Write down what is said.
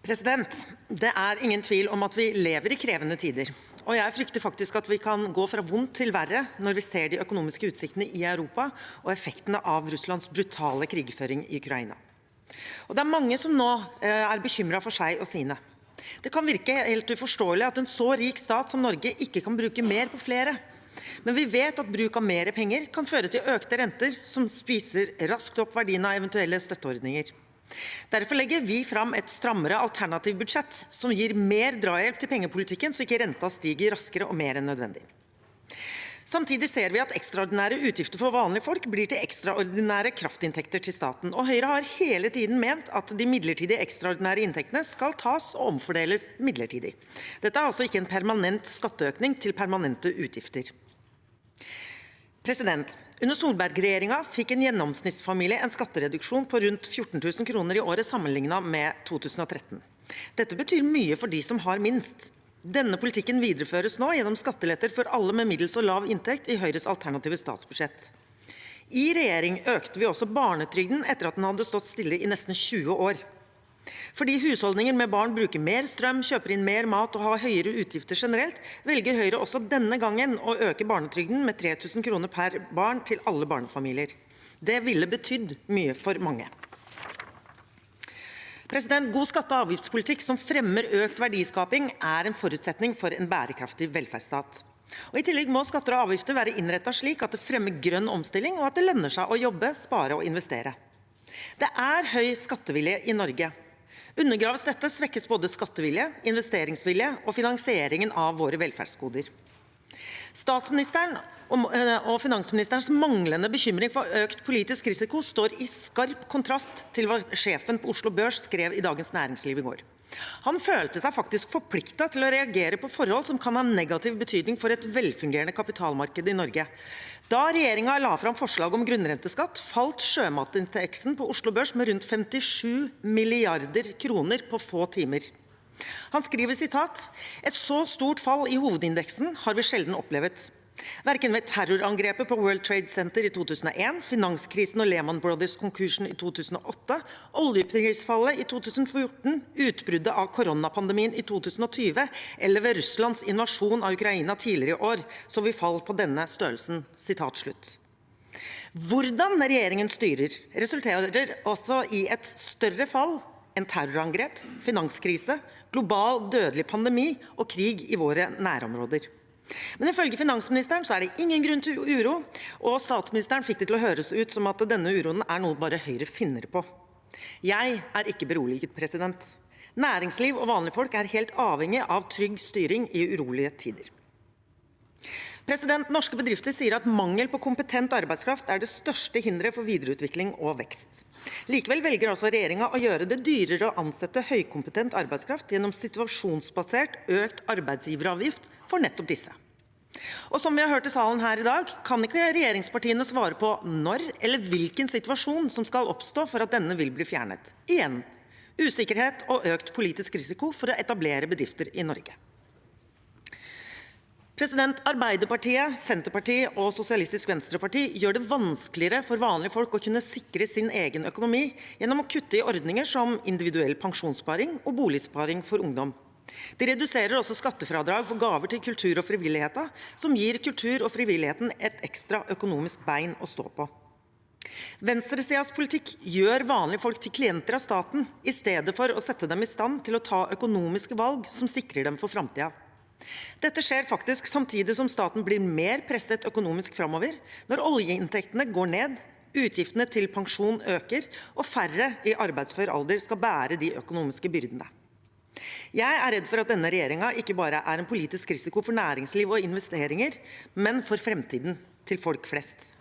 Det er ingen tvil om at vi lever i krevende tider, og jeg frykter faktisk at vi kan gå fra vondt til verre når vi ser de økonomiske utsiktene i Europa og effektene av Russlands brutale krigføring i Ukraina. Og det er mange som nå er bekymret for seg og sine. Det kan virke helt uforståelig at en så rik stat som Norge ikke kan bruke mer på flere. Men vi vet at bruk av mer penger kan føre til økte renter som spiser raskt opp verdien av eventuelle støtteordninger. Derfor legger vi fram et strammere alternativ budsjett som gir mer drahjelp til pengepolitikken, så ikke renta stiger raskere og mer enn nødvendig. Samtidig ser vi at ekstraordinære utgifter for vanlige folk blir til ekstraordinære kraftinntekter til staten, og Høyre har hele tiden ment at de midlertidige ekstraordinære inntektene skal tas og omfordeles midlertidig. Dette er altså ikke en permanent skatteøkning til permanente utgifter. Under Solberg-regjeringen fikk en gjennomsnittsfamilie en skattereduksjon på rundt 14 000 kroner i året sammenlignet med 2013. Dette betyr mye for de som har minst. Denne politikken videreføres nå gjennom skatteletter for alle med middels og lav inntekt i Høyres alternative statsbudsjett. I regjering økte vi også barnetrygden etter at den hadde stått stille i nesten 20 år. Fordi husholdninger med barn bruker mer strøm, kjøper inn mer mat og har høyere utgifter generelt, velger Høyre også denne gangen å øke barnetrygden med 3 000 kroner per barn til alle barnefamilier. Det ville betydd mye for mange. God skatte- og avgiftspolitikk som fremmer økt verdiskaping er en forutsetning for en bærekraftig velferdsstat. Og i tillegg må skatter og avgifter være innrettet slik at det fremmer grønn omstilling og at det lønner seg å jobbe, spare og investere. Det er høy skattevilje i Norge. Undergraves dette svekkes både skattevilje, investeringsvilje og finansieringen av våre velferdsgoder. Statsministeren og finansministerens manglende bekymring for økt politisk risiko står i skarp kontrast til hva sjefen på Oslo Børs skrev i Dagens Næringsliv i går. Han følte seg faktisk forpliktet til å reagere på forhold som kan ha negativ betydning for et velfungerende kapitalmarked i Norge. Da regjeringen la fram forslag om grunnrenteskatt, falt sjømatindeksen på Oslo Børs med rundt 57 milliarder kroner på få timer. Han skriver sitat: «Et så stort fall i hovedindeksen har vi sjelden opplevd. Hverken ved terrorangrepet på World Trade Center i 2001, finanskrisen og Lehman Brothers konkursen i 2008, oljeprisfallet i 2014, utbruddet av koronapandemien i 2020 eller ved Russlands invasjon av Ukraina tidligere i år, så vi fall på denne størrelsen.» Sitat slutt. Hvordan regjeringen styrer resulterer også i et større fall enn terrorangrep, finanskrise, global dødelig pandemi og krig i våre nærområder. Men ifølge finansministeren så er det ingen grunn til uro, og statsministeren fikk det til å høres ut som at denne uroen er noe bare Høyre finner på. Jeg er ikke beroliget. Næringsliv og vanlige folk er helt avhengig av trygg styring i urolige tider. Norske bedrifter sier at mangel på kompetent arbeidskraft er det største hindret for videreutvikling og vekst. Likevel velger altså regjeringen å gjøre det dyrere å ansette høykompetent arbeidskraft gjennom situasjonsbasert økt arbeidsgiveravgift for nettopp disse. Og som vi har hørt i salen her i dag, kan ikke regjeringspartiene svare på når eller hvilken situasjon som skal oppstå for at denne vil bli fjernet. Igjen, usikkerhet og økt politisk risiko for å etablere bedrifter i Norge. Arbeiderpartiet, Senterpartiet og Sosialistisk Venstreparti gjør det vanskeligere for vanlige folk å kunne sikre sin egen økonomi gjennom å kutte i ordninger som individuell pensjonssparing og boligsparing for ungdom. De reduserer også skattefradrag for gaver til kultur og frivilligheten, som gir kultur og frivilligheten et ekstra økonomisk bein å stå på. Venstresidens politikk gjør vanlige folk til klienter av staten, i stedet for å sette dem i stand til å ta økonomiske valg som sikrer dem for fremtiden. Dette skjer faktisk samtidig som staten blir mer presset økonomisk fremover, når oljeinntektene går ned, utgiftene til pensjon øker, og færre i arbeidsfør alder skal bære de økonomiske byrdene. Jeg er redd for at denne regjeringen ikke bare er en politisk risiko for næringsliv og investeringer, men for fremtiden til folk flest.